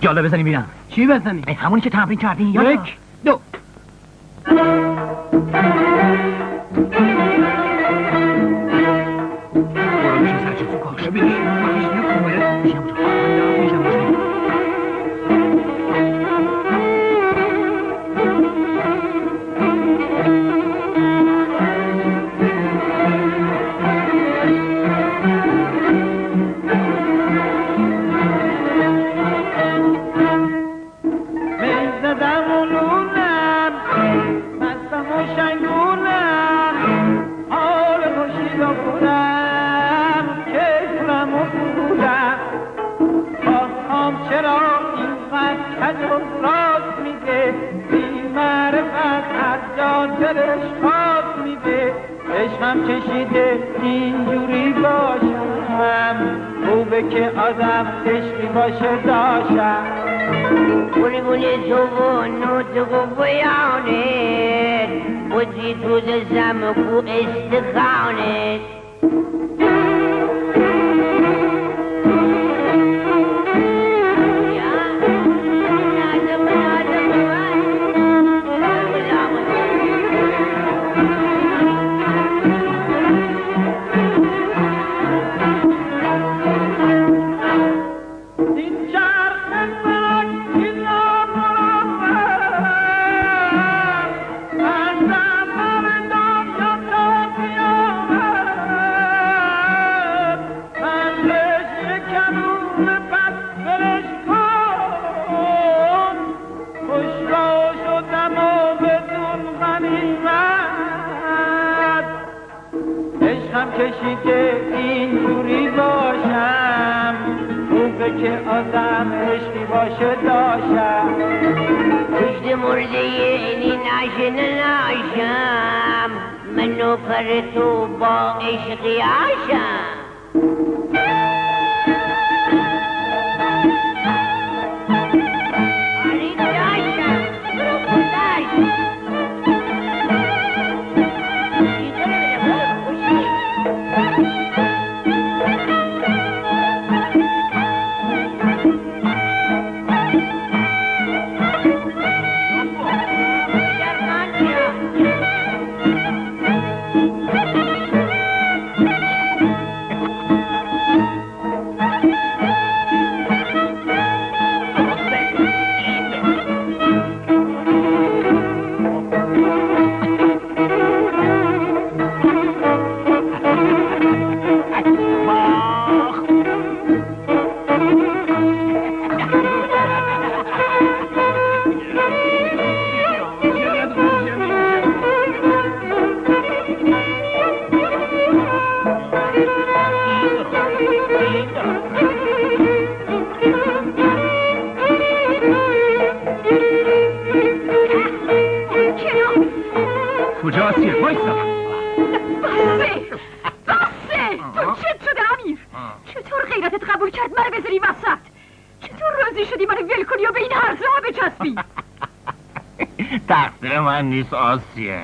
یالا بزنیم ببینم. چی بزنیم؟ همونی که تمرین کردین. یالا. 1 2 برو بشین سر چه خوب باشه بگی. عشقم کشیده اینجوری باشم خوبه که آدم عشقی باشه داشتم بلبل تو و نطق و بیانت بودی تو دستم کو استخانت کشیده اینجوری باشم خوبه که آدم عشقی باشه داشتم پشت مرده اینی ناشم من نوکر تو با عشقی آشم تقصیر من نیست آسیه.